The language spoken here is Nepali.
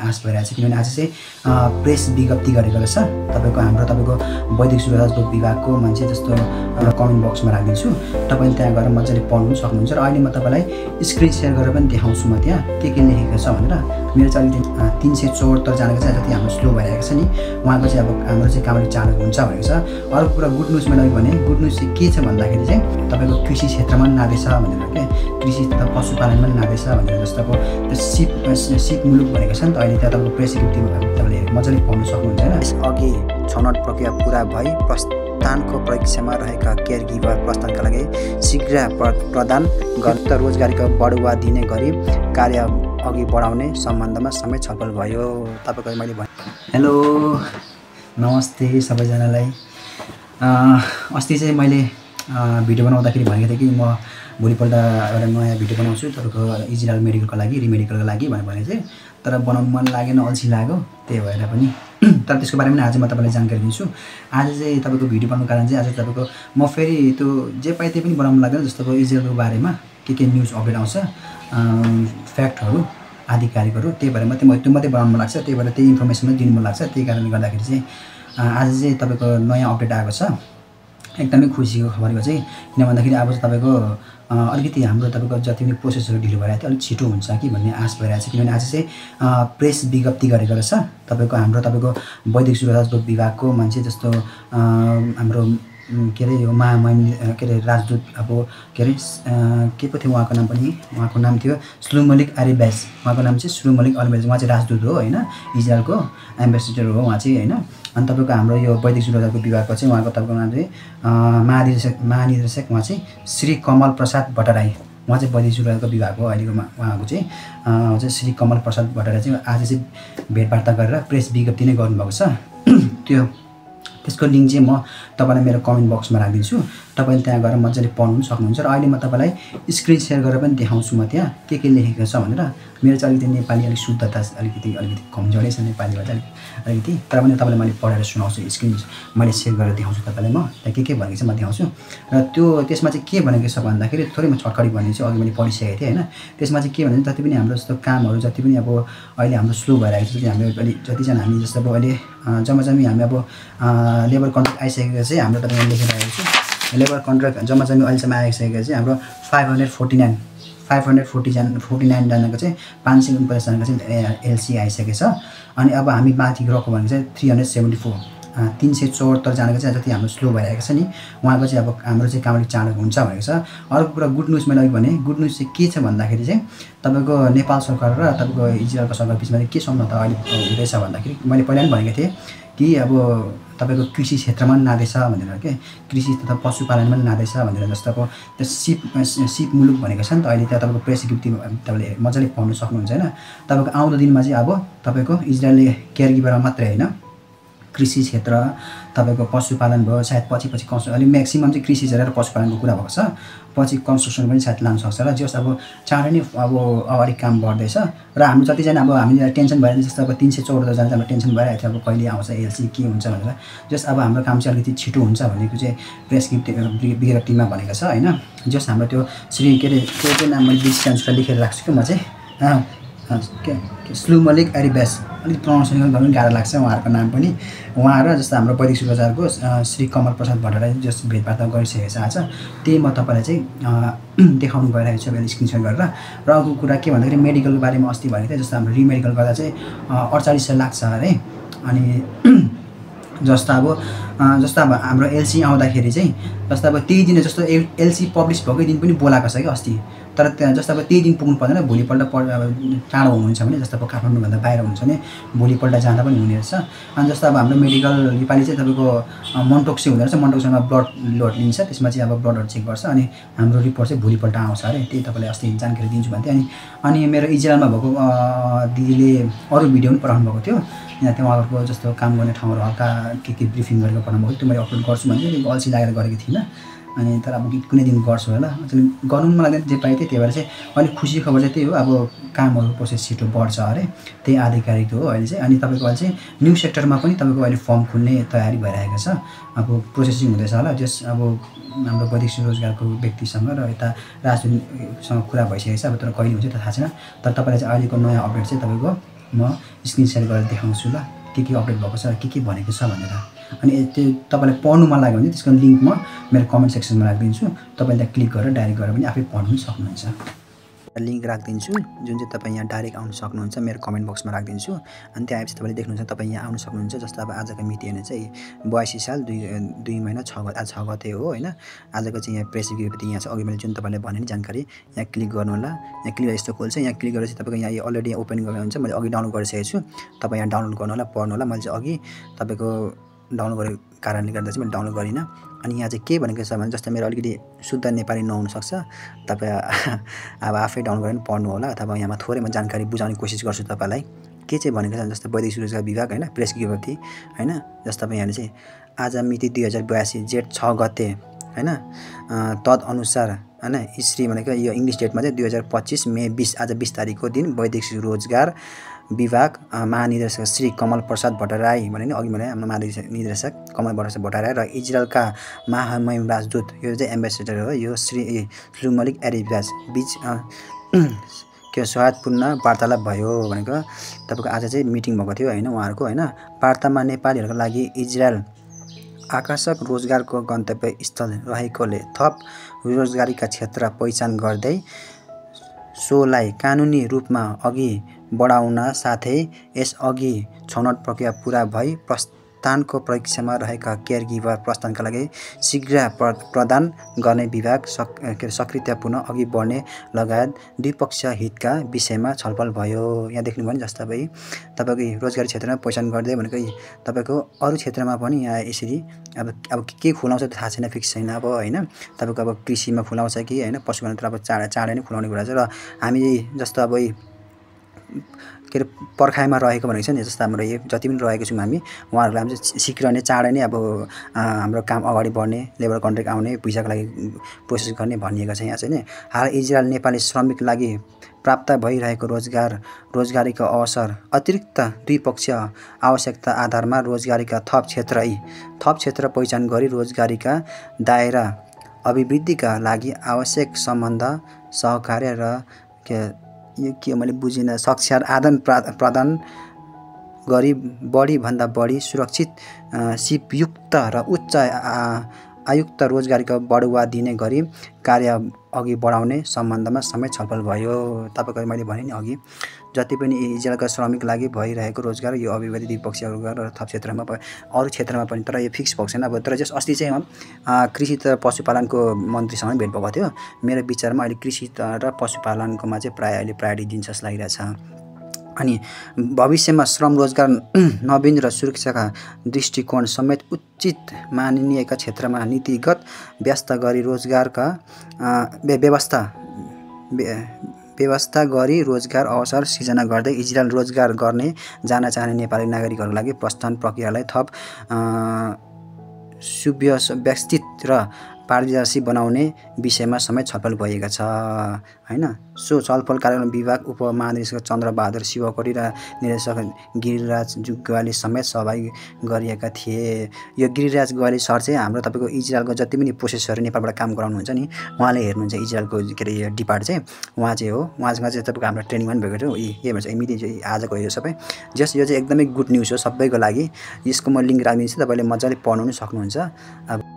आश भइरहेछ किनभने आज चाहिँ प्रेस विज्ञप्ति गरेको रहेछ तपाईँको वैदेशिक सुरक्षा विभागको मान्छे जस्तो कमेन्ट बक्समा राखिदिन्छु तपाईले त्यहाँ गएर मजाले पढ्नु सक्नुहुन्छ र अहिले म तपाईलाई स्क्रिन शेयर गरेर पनि देखाउँछु म त्यहाँ के लेखेको छ भनेर मेरो चाहिँ अलिकति 374 जनाको चाहिँ जति हाम्रो स्लो भइरहेको छ नि उहाँको चाहिँ अब हाम्रो चाहिँ कामले चालक हुन्छ भनेको छ। अर्को कुरा गुड न्युज मैले भने गुड न्युज चाहिँ के छ भन्दाखेरि चाहिँ तपाईँको कृषि क्षेत्रमा पनि नादैछ भनेर के कृषि तथा पशुपालनमा पनि नादैछ भनेर जस्तो अब त्यो सिप मुलुक भनेको छ नि त अहिले त्यहाँ तपाईँको प्रेस विज्ञप्तिमा तपाईँले मजाले पढ्न सक्नुहुन्छ होइन। यसअघि छनौट प्रक्रिया पुरा भई प्रस्थानको परीक्षामा रहेका केयर गिभर प्रस्थानका लागि शीघ्र प्रदान गर्न रोजगारीको बढुवा दिने गरी कार्य अघि बढाउने सम्बन्धमा समेत छलफल भयो। तपाईको मैले भने हेलो नमस्ते सबैजनालाई। अस्ति चाहिँ मैले भिडियो बनाउँदाखेरि भनेको थिएँ कि म भोलिपल्ट एउटा नयाँ भिडियो बनाउँछु तपाईँको इजरायल मेडिकलको लागि रिमेडिकलको लागि भनेर चाहिँ तर बनाउनु मन लागेन अल्छी लाग्यो त्यही भएर पनि तर त्यसको बारेमा आज म तपाईँलाई जानकारी दिन्छु। आज चाहिँ तपाईँको भिडियो बनाउनुको कारण चाहिँ आज तपाईँको म फेरि त्यो जे पाए त्यही पनि बनाउनु लाग्दैन जस्तो इजरायलको बारेमा के न्युज अपडेट आउँछ फ्याक्टहरू आधिकारिकहरू त्यही भएर त्यो मात्रै बनाउनु मन लाग्छ त्यही भएर त्यही इन्फर्मेसन पनि दिनु मन लाग्छ। त्यही कारणले गर्दाखेरि चाहिँ आज चाहिँ तपाईँको नयाँ अपडेट आएको छ एकदमै खुसीको खबरको चाहिँ किन भन्दाखेरि अब चाहिँ तपाईँको अलिकति हाम्रो तपाईँको जति पनि प्रोसेसहरू ढिलो भइरहेको थियो अलिक छिटो हुन्छ कि भन्ने आश भइरहेछ किनभने आज चाहिँ प्रेस विज्ञप्ति गरेको रहेछ तपाईँको वैदेशिक सुरक्षा विभागको मान्छे जस्तो हाम्रो के अरे यो के अरे राजदूत अब के अरे के पो थियो उहाँको नाम पनि उहाँको नाम थियो सुलुमलिक अरिबेज उहाँको नाम चाहिँ सुलुमलिक अरिबेज उहाँ चाहिँ राजदूत हो होइन इजरायलको एम्बेसेडर हो उहाँ चाहिँ होइन। अनि तपाईँको हाम्रो यो वैदेशिक सुरक्षाको विभागको चाहिँ उहाँको तपाईँको नाम चाहिँ महानिर्देशक उहाँ चाहिँ श्री कमल प्रसाद भट्टराई उहाँ चाहिँ वैदेशिक सुरक्षाको विभागको अहिलेको उहाँको चाहिँ श्री कमल प्रसाद भट्टराई चाहिँ आज चाहिँ भेटवार्ता गरेर प्रेस विज्ञप्ति नै गर्नुभएको छ। त्यसको लिङ्क चाहिँ म तपाईँलाई मेरो कमेन्ट बक्समा राखिदिन्छु तपाईँले त्यहाँ गएर मजाले पढ्नु सक्नुहुन्छ र अहिले म तपाईँलाई स्क्रिन शेयर गरेर पनि देखाउँछु म त्यहाँ के लेखेको छ भनेर मेरो चाहिँ अलिकति नेपाली अलिक शुद्धता अलिकति कमजोरै छ नेपालीबाट अलिकति तर पनि तपाईँलाई मैले पढेर सुनाउँछु स्क्रिन मैले सेयर गरेर देखाउँछु तपाईँलाई म त्यहाँ के भनेको छ म देखाउँछु र त्यो त्यसमा चाहिँ के भनेको छ भन्दाखेरि थोरै म छटकडी भनिदिन्छु अघि मैले पढिसकेको थिएँ होइन। त्यसमा चाहिँ के भने जति पनि हाम्रो जस्तो कामहरू जति पनि अब अहिले हाम्रो स्लो भइरहेको छ हामी अहिले जतिजना हामी जस्तो अब अहिले जम्मी हामी अब लेबर कन्ट्र्याक्ट आइसकेको चाहिँ हाम्रो तपाईँले लेखिरहेको छु लेबर कन्ट्र्याक्ट जम्मी अहिलेसम्म आइसकेको चाहिँ हाम्रो 549 जनाको चाहिँ 549 जनाको चाहिँ एलसी आइसकेको छ। अनि अब हामी माथि गएको भनेको चाहिँ 374 जनाको चाहिँ जति हाम्रो स्लो भइरहेको छ नि उहाँको चाहिँ अब हाम्रो चाहिँ कामले चालक हुन्छ भनेको छ। अर्को कुरा गुड न्युज मैले भने गुड न्युज चाहिँ के छ भन्दाखेरि चाहिँ तपाईँको नेपाल सरकार र तपाईँको इजरायलको सरकार बिचमा के सम्झौता अहिले हुँदैछ भन्दाखेरि मैले पहिला पनि भनेको थिएँ कि अब तपाईँको कृषि क्षेत्रमा पनि नादैछ भनेर के कृषि तथा पशुपालनमा पनि नादैछ भनेर जस्तो अब त्यो सिप मुलुक भनेको छ नि त अहिले त्यहाँ तपाईँको प्रेस विज्ञप्ति तपाईँले मजाले पढ्न सक्नुहुन्छ होइन। तपाईँको आउँदो दिनमा चाहिँ अब तपाईँको इजरायलले केयर गिभरमा मात्रै होइन कृषि क्षेत्र तपाईँको पशुपालन भयो सायद पछि अलिक म्याक्सिमम् चाहिँ कृषि क्षेत्र र पशुपालनको कुरा भएको छ पछि कन्स्ट्रक्सन पनि सायद लान सक्छ र जस अब चाँडै नै अब अगाडि काम बढ्दैछ र हाम्रो जतिजना अब हामीले टेन्सन भइरहेको जस्तो अब 314 जना चाहिँ टेन्सन भइरहेको थियो अब कहिले आउँछ एलसी के हुन्छ भनेर जस अब हाम्रो काम चाहिँ अलिकति छिटो हुन्छ भनेको चाहिँ प्रेस विज्ञप्तिमा भनेको छ होइन। जस हाम्रो त्यो श्री के अरे त्यो चाहिँ नाम मैले डिस्टेन्समा लेखेर राख्छु कि म चाहिँ के सुलुमलिक अरिबेज अलिक प्रनाउन्सिएसन गर्नु गाह्रो लाग्छ उहाँहरूको नाम पनि उहाँ र जस्तो हाम्रो वैदेशिक सुरक्षाको श्री कमल प्रसाद भट्टराई जस भेटवार्ता गरिसकेको छ आज त्यही म तपाईँलाई चाहिँ देखाउनु गइरहेको छु अहिले स्क्रिनसट गरेर। र अर्को कुरा के भन्दाखेरि मेडिकलको बारेमा अस्ति भनेको थिएँ जस्तो हाम्रो रिमेडिकल गर्दा चाहिँ 4800 लाग्छ अरे। अनि जस्तो अब हाम्रो एलसी आउँदाखेरि चाहिँ जस्तो अब त्यही दिन जस्तो एलसी पब्लिस भएकै दिन पनि बोलाएको छ कि अस्ति तर त्यहाँ जस्तो अब त्यही दिन पुग्नु पर्दैन भोलिपल्ट टाढो हुनुहुन्छ भने जस्तो अब काठमाडौँभन्दा बाहिर हुनुहुन्छ भने भोलिपल्ट जाँदा पनि हुने रहेछ। अनि जस्तो अब हाम्रो मेडिकल नेपाली चाहिँ तपाईँको मन्टोक्सी हुँदो रहेछ मन्टोक्सीमा ब्लड लोड लिन्छ त्यसमा चाहिँ अब ब्लडहरू चेक गर्छ अनि हाम्रो रिपोर्ट चाहिँ भोलिपल्ट आउँछ अरे त्यही तपाईँलाई अस्ति जानकारी दिन्छु भन्थेँ। अनि मेरो इजरायलमा भएको दिदीले अरू भिडियो पनि पठाउनु भएको थियो यहाँ त्यो उहाँहरूको जस्तो काम गर्ने ठाउँहरू हल्का के ब्रिफिङ गरेर पठाउनु भएको त्यो मैले अपलोड गर्छु भने चाहिँ अल्छी लागेर गरेको थिइनँ अनि तर अब कुनै दिन गर्छु होला गर्नु पनि लाग्दैन जे पाएँ त्यही भएर चाहिँ अलिक खुसी खबर चाहिँ त्यही हो अब कामहरू प्रोसेस छिटो बढ्छ अरे त्यही आधिकारिक हो अहिले चाहिँ। अनि तपाईँको अहिले चाहिँ न्यू सेक्टरमा पनि तपाईँको अहिले फर्म खुल्ने तयारी भइरहेको छ अब प्रोसेसिङ हुँदैछ होला जस अब हाम्रो वैदेशिक रोजगारको व्यक्तिसँग र यता राजनीतिसँग कुरा भइसकेको छ अब तर कहिले हुन्छ त थाहा छैन तर तपाईँलाई चाहिँ अहिलेको नयाँ अपडेट चाहिँ तपाईँको म स्क्रिन सेयर गरेर देखाउँछु ल के अपडेट भएको छ के भनेको छ भनेर। अनि त्यो तपाईँलाई पढ्नु मन लाग्यो भने त्यसको लिङ्क म मेरो कमेन्ट सेक्सनमा राखिदिन्छु, तपाईँले त्यहाँ क्लिक गरेर डाइरेक्ट गएर पनि आफै पढ्नु सक्नुहुन्छ। लिङ्क राखिदिन्छु जुन चाहिँ तपाईँ यहाँ डाइरेक्ट आउनु सक्नुहुन्छ, मेरो कमेन्ट बक्समा राखिदिन्छु। अनि त्यहाँ आएपछि तपाईँले देख्नुहुन्छ तपाईँ यहाँ आउनु सक्नुहुन्छ। जस्तो अब आजको मिति हेर्नु चाहिँ 82 साल 2 महिना 6 गते हो होइन। आजको चाहिँ यहाँ प्रेस विज्ञप्ति यहाँ छ, अघि मैले जुन तपाईँले भने नि जानकारी, यहाँ क्लिक गर्नु होला। यहाँ क्लिक यस्तो खोल्छ, यहाँ क्लिक गरेपछि तपाईँको यहाँ अलरेडी ओपन गरेर हुन्छ। मैले अघि डाउनलोड गरिसकेको छु, तपाईँ यहाँ डाउनलोड गर्नु होला, पढ्नु होला। मैले चाहिँ अघि तपाईँको डाउनलोड गरेको कारणले गर्दा चाहिँ मैले डाउनलोड गरिनँ। अनि यहाँ चाहिँ के भनेको छ भने जस्तो मेरो अलिकति शुद्ध नेपाली नहुनसक्छ, तपाईँ अब आफै डाउनलोड गरेर पढ्नु होला, अथवा यहाँमा थोरै म जानकारी बुझाउने कोसिस गर्छु तपाईँलाई। के चाहिँ भनेको छ जस्तो वैदेशिक रोजगार विभाग होइन, प्रेस विज्ञप्ति होइन। जस्तो अब यहाँ चाहिँ आज मिति 2082 जेठ 6 गते होइन। तदअनुसार होइन इस्री भनेको यो इङ्ग्लिस डेटमा चाहिँ 2025 मे 20 आज 20 तारिकको दिन वैदेशिक रोजगार विभाग महानिर्देशक श्री कमल प्रसाद भट्टराई भने नि अघि भने हाम्रो महानिर्देशक कमल प्रसाद भट्टराई र इजरायलका महामहिम राजदूत यो चाहिँ एम्बेसेडर हो यो श्री सुमलिक एरिब्यास बीच के सौहार्दपूर्ण वार्तालाप भयो भनेको तपाईँको आज चाहिँ मिटिङ भएको थियो होइन उहाँहरूको होइन। वार्तामा नेपालीहरूको लागि इजरायल आकर्षक रोजगारको गन्तव्य स्थल रहेकोले थप रोजगारीका क्षेत्र पहिचान गर्दै सोलाई कानुनी रूपमा अघि बढाउन साथै यसअघि छनौट प्रक्रिया पूरा भई प्रस्थानको परीक्षामा रहेका केयरगिभर प्रस्थानका लागि शीघ्र प्रदान गर्ने विभाग सक्रियतापूर्ण अघि बढ्ने लगायत द्विपक्षीय हितका विषयमा छलफल भयो। यहाँ देख्नुभयो नि जस्तो भाइ तपाईँको रोजगारी क्षेत्रमा पहिचान गर्दै भनेको तपाईँको अरू क्षेत्रमा पनि यहाँ यसरी अब के खुलाउँछ थाहा छैन, फिक्स छैन अब होइन। तपाईँको अब कृषिमा खुलाउँछ कि होइन, पशुपालन त अब चाँडै नै खुलाउने कुरा छ। र हामी जस्तो अब के अरे पर्खाइमा रहेको भनेको छ नि, जस्तो हाम्रो यो जति पनि रहेको छौँ हामी उहाँहरूलाई हामी चाहिँ शीघ्र नै चाँडै नै अब हाम्रो काम अगाडि बढ्ने, लेबर कन्ट्र्याक्ट आउने, भिजाको लागि प्रोसेस गर्ने भनिएको छ यहाँ चाहिँ नि। हाल इजरायल नेपाली श्रमिक लागि प्राप्त भइरहेको रोजगारीको अवसर अतिरिक्त द्विपक्षीय आवश्यकता आधारमा रोजगारीका थप क्षेत्र पहिचान गरी रोजगारीका दायरा अभिवृद्धिका लागि आवश्यक सम्बन्ध सहकार्य र यो के मैले बुझिनँ साक्षर आदान प्रदान गरी बढीभन्दा बढी सुरक्षित सिपयुक्त र उच्च आयुक्त रोजगारीको बढुवा दिने गरी कार्य अघि बढाउने सम्बन्धमा समेत छलफल भयो। तपाईँको मैले भने नि अघि जति पनि इजरायलका श्रमिक लागि भइरहेको रोजगार यो अभिवृद्धि द्विपक्षीय रोजगार र थप क्षेत्रमा अरू क्षेत्रमा पनि तर यो फिक्स भएको छैन। अब तर जस अस्ति चाहिँ कृषि त पशुपालनको मन्त्रीसँग भेट भएको थियो। मेरो विचारमा अहिले कृषि र पशुपालनकोमा चाहिँ प्रायः अहिले प्रायोरिटी दिन्छ जस्तो लागिरहेछ। अनि भविष्यमा श्रम रोजगार नवीन र सुरक्षाका दृष्टिकोण समेत उचित मानिएका क्षेत्रमा नीतिगत व्यवस्था गरी रोजगारका व्यवस्था गरी रोजगार अवसर सिर्जना गर्दै इजरायल रोजगार गर्ने जान चाहने नेपाली नागरिकहरूको लागि प्रस्थान प्रक्रियालाई थप सुव्यवस्थित र पारदर्शी बनाउने विषयमा समेत छलफल भएको छ हैन। सो छलफल कार्यक्रम विभाग उपमहानिर्देशक चन्द्रबहादुर शिवकोटी र निर्देशक गिरिराज जुग्गाली समेत सहभागी गरिएका थिए। यो गिरिराज गुवाली सर चाहिँ हाम्रो तपाईँको इजरायलको जति पनि प्रोसेसहरू नेपालबाट काम गराउनुहुन्छ नि उहाँले हेर्नुहुन्छ इजरायलको के अरे यो डिपार्ट चाहिँ उहाँ चाहिँ हो। उहाँसँग चाहिँ तपाईँको हाम्रो ट्रेनिङ पनि भएको थियो। के भन्छ मिटिङ चाहिँ आजको यो सबै जस यो चाहिँ एकदमै गुड न्युज हो सबैको लागि। यसको म लिङ्क राखिदिन्छु, तपाईँले मजाले पढ्नु पनि सक्नुहुन्छ। अब